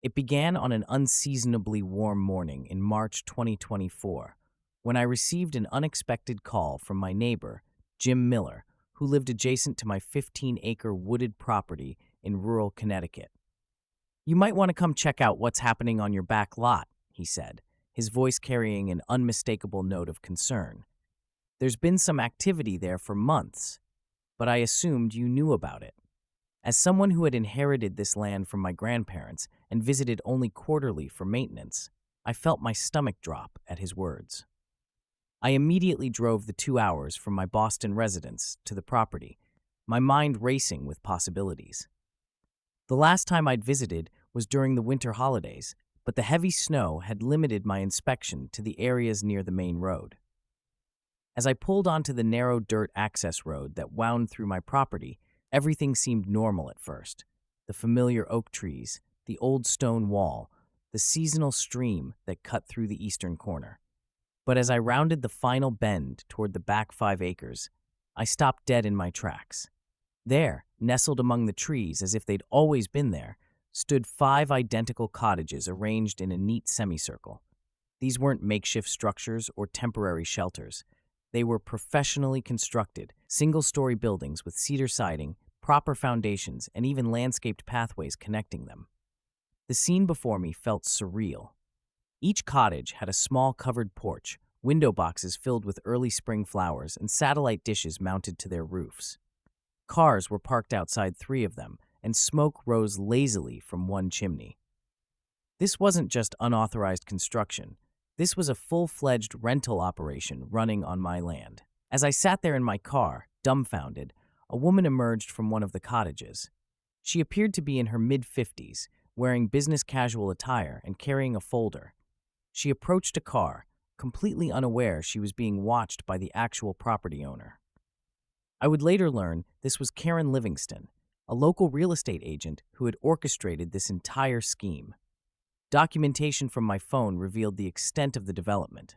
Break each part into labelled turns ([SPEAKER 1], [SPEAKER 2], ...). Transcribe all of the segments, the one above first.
[SPEAKER 1] It began on an unseasonably warm morning in March 2024 when I received an unexpected call from my neighbor, Jim Miller, who lived adjacent to my 15-acre wooded property in rural Connecticut. "You might want to come check out what's happening on your back lot," he said, his voice carrying an unmistakable note of concern. "There's been some activity there for months, but I assumed you knew about it." As someone who had inherited this land from my grandparents and visited only quarterly for maintenance, I felt my stomach drop at his words. I immediately drove the 2 hours from my Boston residence to the property, my mind racing with possibilities. The last time I'd visited was during the winter holidays, but the heavy snow had limited my inspection to the areas near the main road. As I pulled onto the narrow dirt access road that wound through my property, everything seemed normal at first. The familiar oak trees, the old stone wall, the seasonal stream that cut through the eastern corner. But as I rounded the final bend toward the back 5 acres, I stopped dead in my tracks. There, nestled among the trees as if they'd always been there, stood 5 identical cottages arranged in a neat semicircle. These weren't makeshift structures or temporary shelters. They were professionally constructed, single-story buildings with cedar siding, proper foundations, and even landscaped pathways connecting them. The scene before me felt surreal. Each cottage had a small covered porch, window boxes filled with early spring flowers, and satellite dishes mounted to their roofs. Cars were parked outside 3 of them, and smoke rose lazily from one chimney. This wasn't just unauthorized construction. This was a full-fledged rental operation running on my land. As I sat there in my car, dumbfounded, a woman emerged from one of the cottages. She appeared to be in her mid-50s, wearing business casual attire and carrying a folder. She approached a car, completely unaware she was being watched by the actual property owner. I would later learn this was Karen Livingston, a local real estate agent who had orchestrated this entire scheme. Documentation from my phone revealed the extent of the development.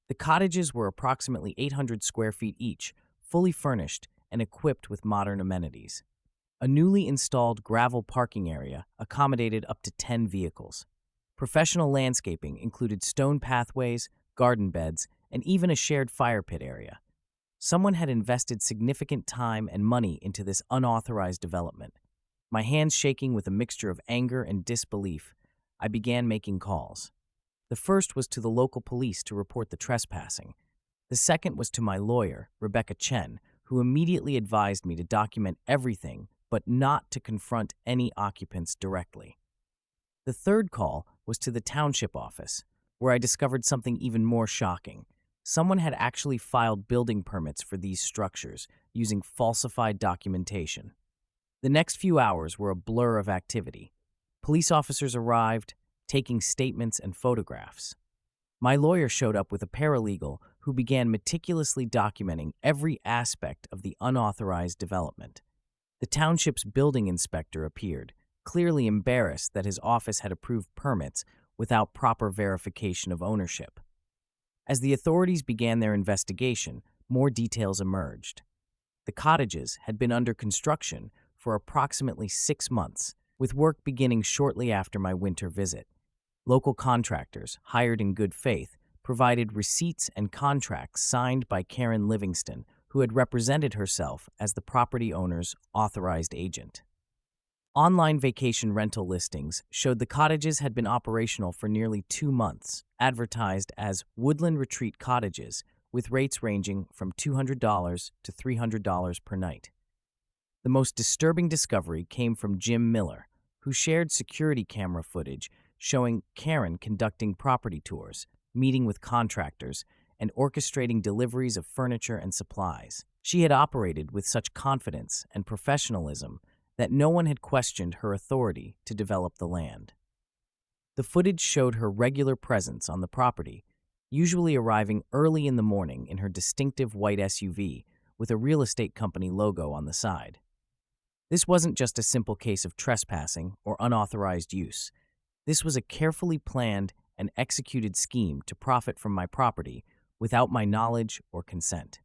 [SPEAKER 1] The cottages were approximately 800 square feet each, fully furnished and equipped with modern amenities. A newly installed gravel parking area accommodated up to 10 vehicles. Professional landscaping included stone pathways, garden beds, and even a shared fire pit area. Someone had invested significant time and money into this unauthorized development. My hands shaking with a mixture of anger and disbelief, I began making calls. The first was to the local police to report the trespassing. The second was to my lawyer, Rebecca Chen, who immediately advised me to document everything but not to confront any occupants directly. The third call was to the township office, where I discovered something even more shocking. Someone had actually filed building permits for these structures using falsified documentation. The next few hours were a blur of activity. Police officers arrived, taking statements and photographs. My lawyer showed up with a paralegal who began meticulously documenting every aspect of the unauthorized development. The township's building inspector appeared, clearly embarrassed that his office had approved permits without proper verification of ownership. As the authorities began their investigation, more details emerged. The cottages had been under construction for approximately 6 months, with work beginning shortly after my winter visit. Local contractors, hired in good faith, provided receipts and contracts signed by Karen Livingston, who had represented herself as the property owner's authorized agent. Online vacation rental listings showed the cottages had been operational for nearly 2 months, advertised as Woodland Retreat Cottages, with rates ranging from $200 to $300 per night. The most disturbing discovery came from Jim Miller, who shared security camera footage showing Karen conducting property tours, meeting with contractors, and orchestrating deliveries of furniture and supplies. She had operated with such confidence and professionalism that no one had questioned her authority to develop the land. The footage showed her regular presence on the property, usually arriving early in the morning in her distinctive white SUV with a real estate company logo on the side. This wasn't just a simple case of trespassing or unauthorized use. This was a carefully planned and executed scheme to profit from my property without my knowledge or consent.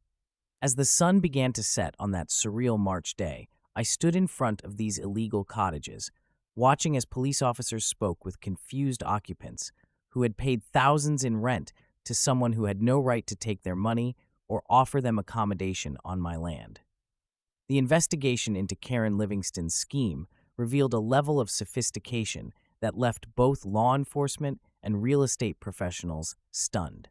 [SPEAKER 1] As the sun began to set on that surreal March day, I stood in front of these illegal cottages, watching as police officers spoke with confused occupants who had paid thousands in rent to someone who had no right to take their money or offer them accommodation on my land. The investigation into Karen Livingston's scheme revealed a level of sophistication that left both law enforcement and real estate professionals stunned.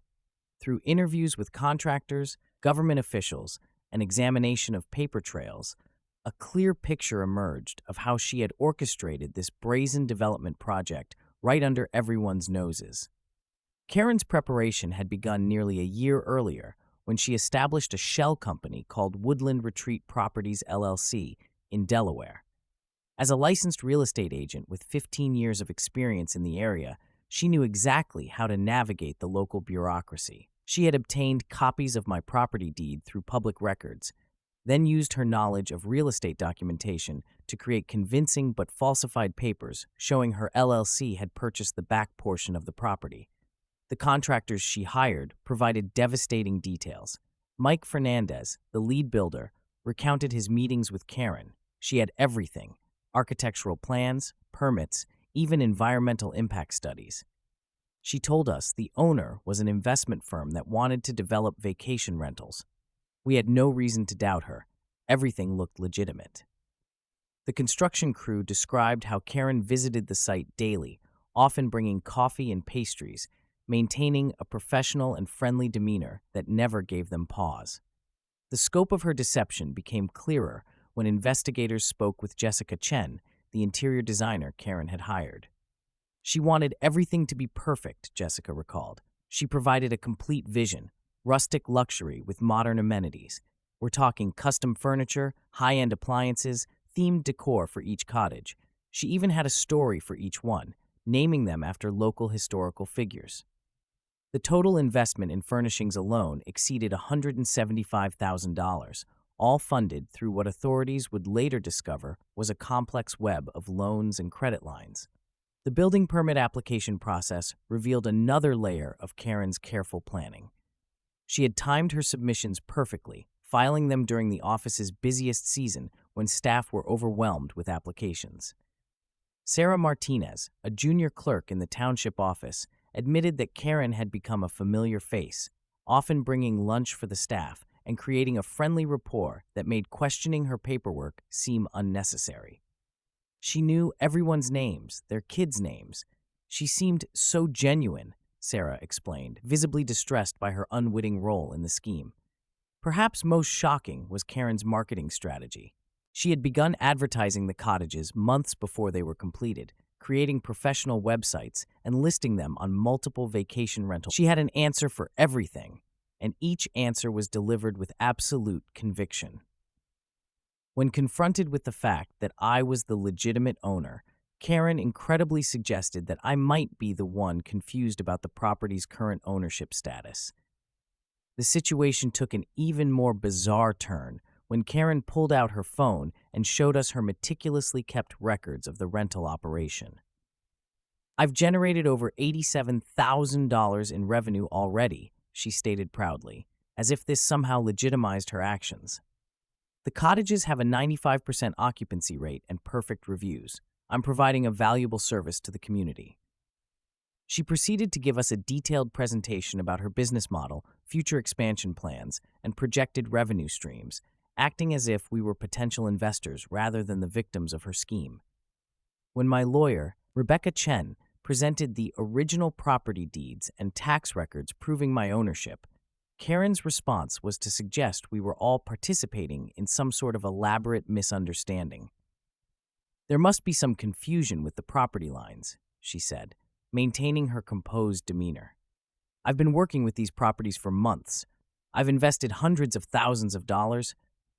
[SPEAKER 1] Through interviews with contractors, government officials, and examination of paper trails, a clear picture emerged of how she had orchestrated this brazen development project right under everyone's noses. Karen's preparation had begun nearly a year earlier when she established a shell company called Woodland Retreat Properties LLC in Delaware. As a licensed real estate agent with 15 years of experience in the area, she knew exactly how to navigate the local bureaucracy. She had obtained copies of my property deed through public records, then used her knowledge of real estate documentation to create convincing but falsified papers showing her LLC had purchased the back portion of the property. The contractors she hired provided devastating details. Mike Fernandez, the lead builder, recounted his meetings with Karen. She had everything: architectural plans, permits, even environmental impact studies. She told us the owner was an investment firm that wanted to develop vacation rentals. We had no reason to doubt her. Everything looked legitimate. The construction crew described how Karen visited the site daily, often bringing coffee and pastries, maintaining a professional and friendly demeanor that never gave them pause. The scope of her deception became clearer when investigators spoke with Jessica Chen, the interior designer Karen had hired. She wanted everything to be perfect, Jessica recalled. She provided a complete vision: rustic luxury with modern amenities. We're talking custom furniture, high-end appliances, themed decor for each cottage. She even had a story for each one, naming them after local historical figures. The total investment in furnishings alone exceeded $175,000, all funded through what authorities would later discover was a complex web of loans and credit lines. The building permit application process revealed another layer of Karen's careful planning. She had timed her submissions perfectly, filing them during the office's busiest season when staff were overwhelmed with applications. Sarah Martinez, a junior clerk in the township office, admitted that Karen had become a familiar face, often bringing lunch for the staff and creating a friendly rapport that made questioning her paperwork seem unnecessary. She knew everyone's names, their kids' names. She seemed so genuine, Sarah explained, visibly distressed by her unwitting role in the scheme. Perhaps most shocking was Karen's marketing strategy. She had begun advertising the cottages months before they were completed, creating professional websites and listing them on multiple vacation rentals. She had an answer for everything, and each answer was delivered with absolute conviction. When confronted with the fact that I was the legitimate owner, Karen incredibly suggested that I might be the one confused about the property's current ownership status. The situation took an even more bizarre turn when Karen pulled out her phone and showed us her meticulously kept records of the rental operation. "I've generated over $87,000 in revenue already," she stated proudly, as if this somehow legitimized her actions. "The cottages have a 95% occupancy rate and perfect reviews. I'm providing a valuable service to the community." She proceeded to give us a detailed presentation about her business model, future expansion plans, and projected revenue streams, acting as if we were potential investors rather than the victims of her scheme. When my lawyer, Rebecca Chen, presented the original property deeds and tax records proving my ownership, Karen's response was to suggest we were all participating in some sort of elaborate misunderstanding. "There must be some confusion with the property lines," she said, maintaining her composed demeanor. "I've been working with these properties for months. I've invested hundreds of thousands of dollars.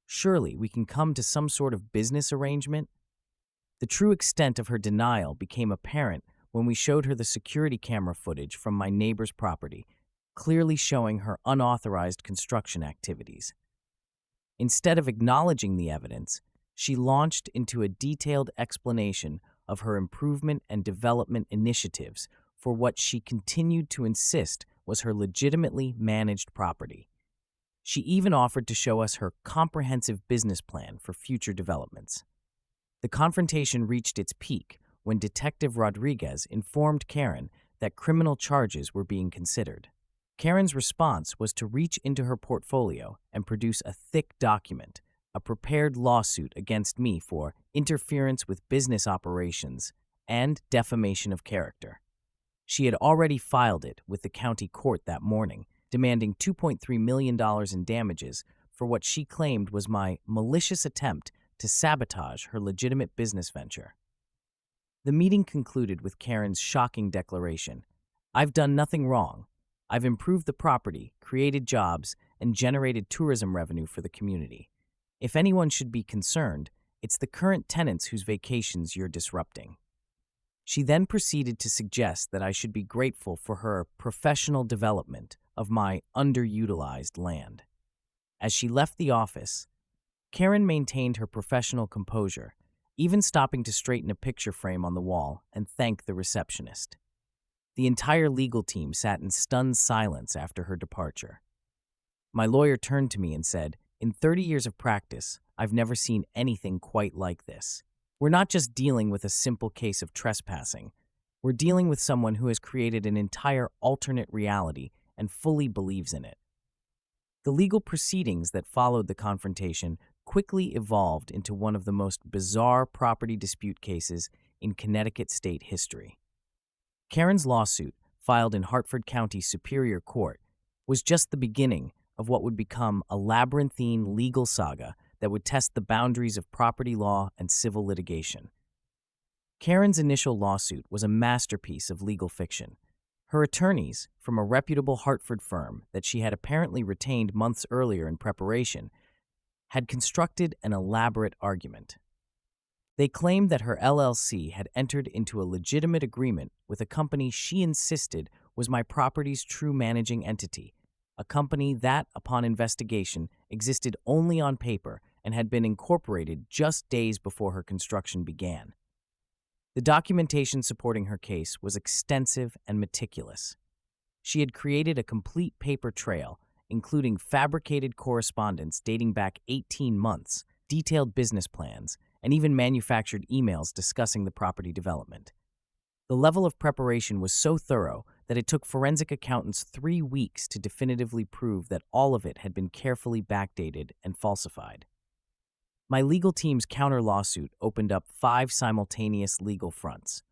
[SPEAKER 1] Surely we can come to some sort of business arrangement?" The true extent of her denial became apparent when we showed her the security camera footage from my neighbor's property, clearly showing her unauthorized construction activities. Instead of acknowledging the evidence, she launched into a detailed explanation of her improvement and development initiatives for what she continued to insist was her legitimately managed property. She even offered to show us her comprehensive business plan for future developments. The confrontation reached its peak when Detective Rodriguez informed Karen that criminal charges were being considered. Karen's response was to reach into her portfolio and produce a thick document, a prepared lawsuit against me for interference with business operations and defamation of character. She had already filed it with the county court that morning, demanding $2.3 million in damages for what she claimed was my malicious attempt to sabotage her legitimate business venture. The meeting concluded with Karen's shocking declaration: "I've done nothing wrong. I've improved the property, created jobs, and generated tourism revenue for the community. If anyone should be concerned, it's the current tenants whose vacations you're disrupting." She then proceeded to suggest that I should be grateful for her professional development of my underutilized land. As she left the office, Karen maintained her professional composure, even stopping to straighten a picture frame on the wall and thank the receptionist. The entire legal team sat in stunned silence after her departure. My lawyer turned to me and said, "In 30 years of practice, I've never seen anything quite like this. We're not just dealing with a simple case of trespassing. We're dealing with someone who has created an entire alternate reality and fully believes in it." The legal proceedings that followed the confrontation quickly evolved into one of the most bizarre property dispute cases in Connecticut state history. Karen's lawsuit, filed in Hartford County Superior Court, was just the beginning of what would become a labyrinthine legal saga that would test the boundaries of property law and civil litigation. Karen's initial lawsuit was a masterpiece of legal fiction. Her attorneys, from a reputable Hartford firm that she had apparently retained months earlier in preparation, had constructed an elaborate argument. They claimed that her LLC had entered into a legitimate agreement with a company she insisted was my property's true managing entity, a company that, upon investigation, existed only on paper and had been incorporated just days before her construction began. The documentation supporting her case was extensive and meticulous. She had created a complete paper trail, including fabricated correspondence dating back 18 months, detailed business plans, and even manufactured emails discussing the property development. The level of preparation was so thorough that it took forensic accountants 3 weeks to definitively prove that all of it had been carefully backdated and falsified. My legal team's counter-lawsuit opened up 5 simultaneous legal fronts: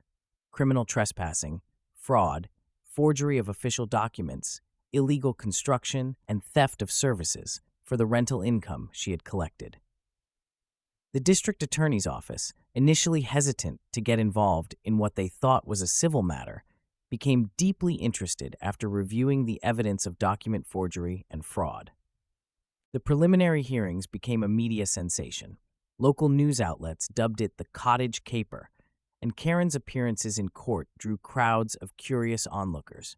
[SPEAKER 1] criminal trespassing, fraud, forgery of official documents, illegal construction, and theft of services for the rental income she had collected. The district attorney's office, initially hesitant to get involved in what they thought was a civil matter, became deeply interested after reviewing the evidence of document forgery and fraud. The preliminary hearings became a media sensation. Local news outlets dubbed it the Cottage Caper, and Karen's appearances in court drew crowds of curious onlookers.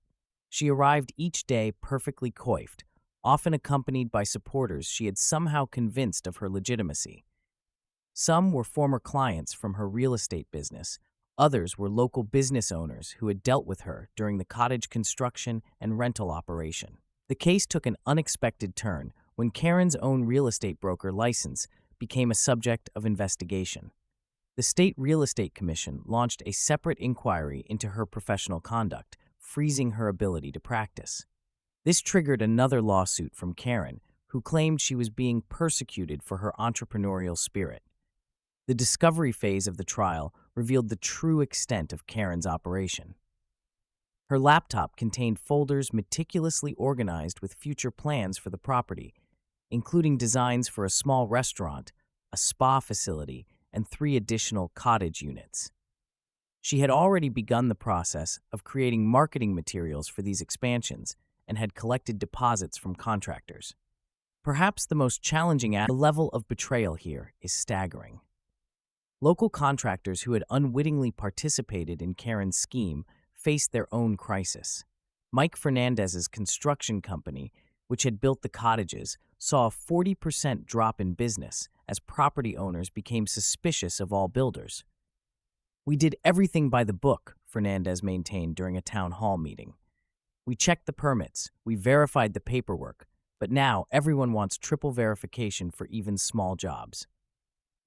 [SPEAKER 1] She arrived each day perfectly coiffed, often accompanied by supporters she had somehow convinced of her legitimacy. Some were former clients from her real estate business. Others were local business owners who had dealt with her during the cottage construction and rental operation. The case took an unexpected turn when Karen's own real estate broker license became a subject of investigation. The State Real Estate Commission launched a separate inquiry into her professional conduct, freezing her ability to practice. This triggered another lawsuit from Karen, who claimed she was being persecuted for her entrepreneurial spirit. The discovery phase of the trial revealed the true extent of Karen's operation. Her laptop contained folders meticulously organized with future plans for the property, including designs for a small restaurant, a spa facility, and 3 additional cottage units. She had already begun the process of creating marketing materials for these expansions and had collected deposits from contractors. Perhaps the most challenging the level of betrayal here is staggering. Local contractors who had unwittingly participated in Karen's scheme faced their own crisis. Mike Fernandez's construction company, which had built the cottages, saw a 40% drop in business as property owners became suspicious of all builders. "We did everything by the book," Fernandez maintained during a town hall meeting. "We checked the permits, we verified the paperwork, but now everyone wants triple verification for even small jobs."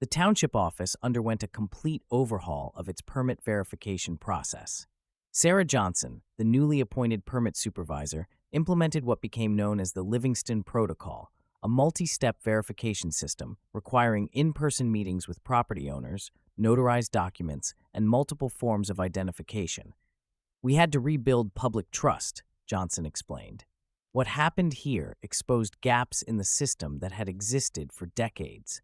[SPEAKER 1] The township office underwent a complete overhaul of its permit verification process. Sarah Johnson, the newly appointed permit supervisor, implemented what became known as the Livingston Protocol, a multi-step verification system requiring in-person meetings with property owners, notarized documents, and multiple forms of identification. "We had to rebuild public trust," Johnson explained. "What happened here exposed gaps in the system that had existed for decades."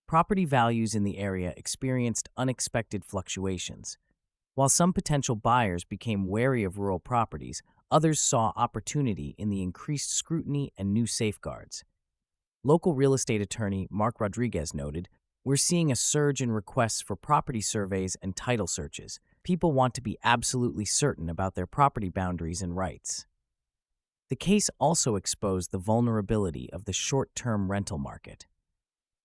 [SPEAKER 1] Property values in the area experienced unexpected fluctuations. While some potential buyers became wary of rural properties, others saw opportunity in the increased scrutiny and new safeguards. Local real estate attorney Mark Rodriguez noted, "We're seeing a surge in requests for property surveys and title searches. People want to be absolutely certain about their property boundaries and rights." The case also exposed the vulnerability of the short-term rental market.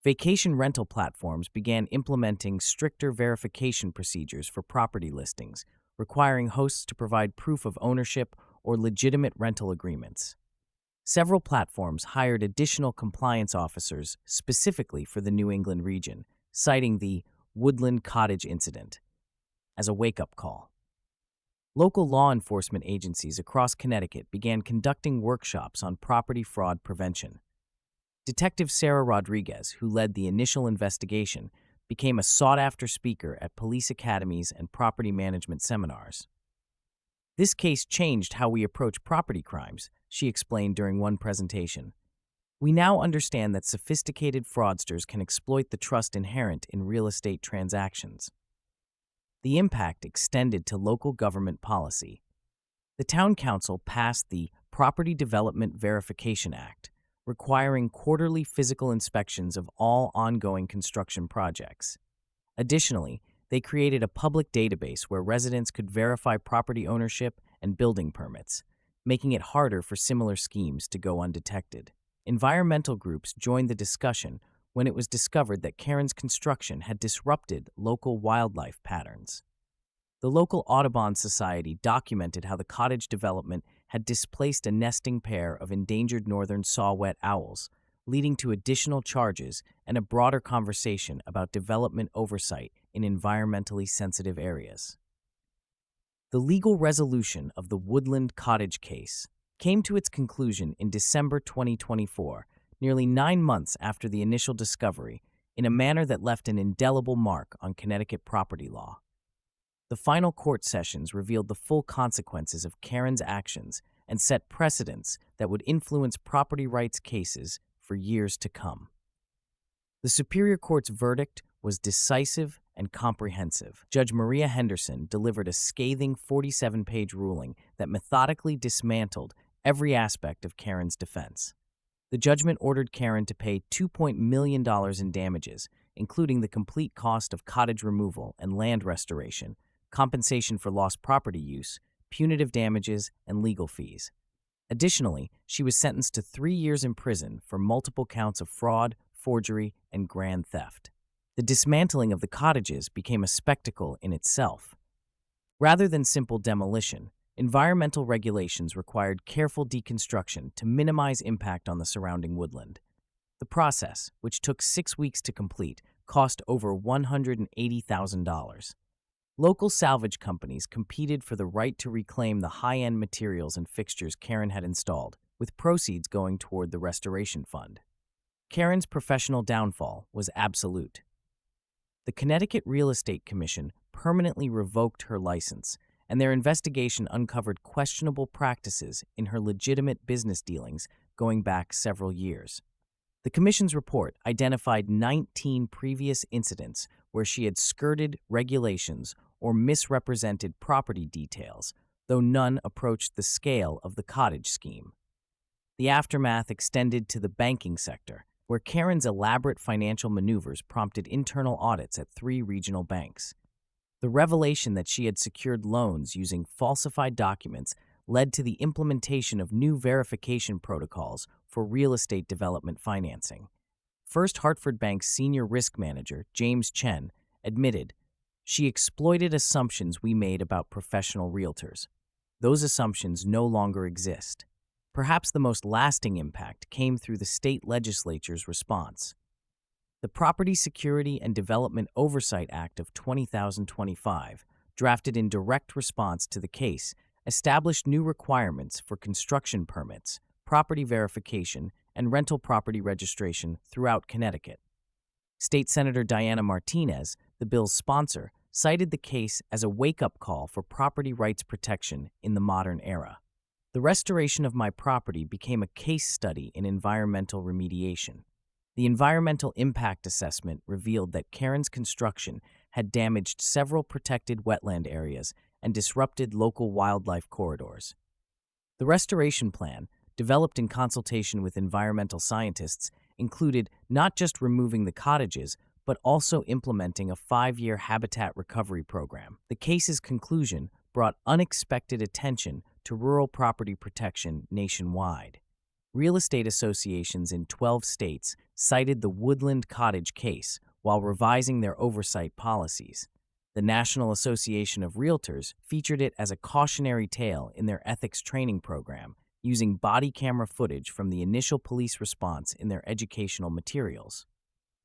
[SPEAKER 1] Vacation rental platforms began implementing stricter verification procedures for property listings, requiring hosts to provide proof of ownership or legitimate rental agreements. Several platforms hired additional compliance officers specifically for the New England region, citing the Woodland Cottage incident as a wake-up call. Local law enforcement agencies across Connecticut began conducting workshops on property fraud prevention. Detective Sarah Rodriguez, who led the initial investigation, became a sought-after speaker at police academies and property management seminars. "This case changed how we approach property crimes," she explained during one presentation. "We now understand that sophisticated fraudsters can exploit the trust inherent in real estate transactions." The impact extended to local government policy. The town council passed the Property Development Verification Act, requiring quarterly physical inspections of all ongoing construction projects. Additionally, they created a public database where residents could verify property ownership and building permits, making it harder for similar schemes to go undetected. Environmental groups joined the discussion when it was discovered that Karen's construction had disrupted local wildlife patterns. The local Audubon Society documented how the cottage development had displaced a nesting pair of endangered northern saw-whet owls, leading to additional charges and a broader conversation about development oversight in environmentally sensitive areas. The legal resolution of the Woodland Cottage case came to its conclusion in December 2024, nearly 9 months after the initial discovery, in a manner that left an indelible mark on Connecticut property law. The final court sessions revealed the full consequences of Karen's actions and set precedents that would influence property rights cases for years to come. The Superior Court's verdict was decisive and comprehensive. Judge Maria Henderson delivered a scathing 47-page ruling that methodically dismantled every aspect of Karen's defense. The judgment ordered Karen to pay $2 million in damages, including the complete cost of cottage removal and land restoration, compensation for lost property use, punitive damages, and legal fees. Additionally, she was sentenced to 3 years in prison for multiple counts of fraud, forgery, and grand theft. The dismantling of the cottages became a spectacle in itself. Rather than simple demolition, environmental regulations required careful deconstruction to minimize impact on the surrounding woodland. The process, which took 6 weeks to complete, cost over $180,000. Local salvage companies competed for the right to reclaim the high-end materials and fixtures Karen had installed, with proceeds going toward the restoration fund. Karen's professional downfall was absolute. The Connecticut Real Estate Commission permanently revoked her license, and their investigation uncovered questionable practices in her legitimate business dealings going back several years. The Commission's report identified 19 previous incidents where she had skirted regulations or misrepresented property details, though none approached the scale of the cottage scheme. The aftermath extended to the banking sector, where Karen's elaborate financial maneuvers prompted internal audits at 3 regional banks. The revelation that she had secured loans using falsified documents led to the implementation of new verification protocols for real estate development financing. First Hartford Bank's senior risk manager, James Chen, admitted, "She exploited assumptions we made about professional realtors. Those assumptions no longer exist." Perhaps the most lasting impact came through the state legislature's response. The Property Security and Development Oversight Act of 2025, drafted in direct response to the case, established new requirements for construction permits, property verification, and rental property registration throughout Connecticut. State Senator Diana Martinez, the bill's sponsor, cited the case as a wake-up call for property rights protection in the modern era. The restoration of my property became a case study in environmental remediation. The environmental impact assessment revealed that Karen's construction had damaged several protected wetland areas and disrupted local wildlife corridors. The restoration plan, developed in consultation with environmental scientists, included not just removing the cottages, but also implementing a 5-year habitat recovery program. The case's conclusion brought unexpected attention to rural property protection nationwide. Real estate associations in 12 states cited the Woodland Cottage case while revising their oversight policies. The National Association of Realtors featured it as a cautionary tale in their ethics training program, using body camera footage from the initial police response in their educational materials.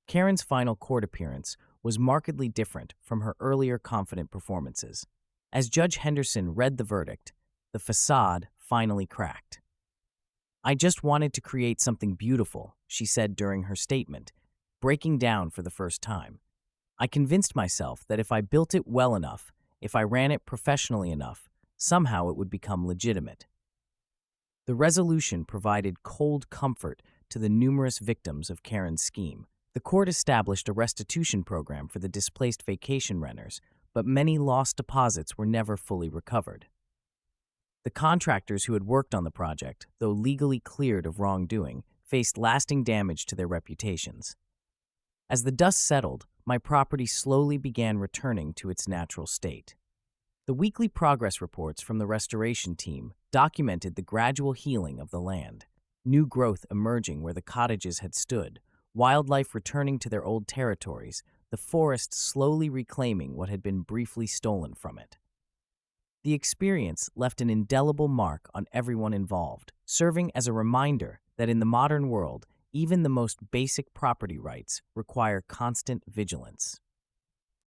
[SPEAKER 1] Karen's final court appearance was markedly different from her earlier confident performances. As Judge Henderson read the verdict, the facade finally cracked. "I just wanted to create something beautiful," she said during her statement, breaking down for the first time. "I convinced myself that if I built it well enough, if I ran it professionally enough, somehow it would become legitimate." The resolution provided cold comfort to the numerous victims of Karen's scheme. The court established a restitution program for the displaced vacation renters, but many lost deposits were never fully recovered. The contractors who had worked on the project, though legally cleared of wrongdoing, faced lasting damage to their reputations. As the dust settled, my property slowly began returning to its natural state. The weekly progress reports from the restoration team documented the gradual healing of the land, new growth emerging where the cottages had stood, wildlife returning to their old territories, the forest slowly reclaiming what had been briefly stolen from it. The experience left an indelible mark on everyone involved, serving as a reminder that in the modern world, even the most basic property rights require constant vigilance.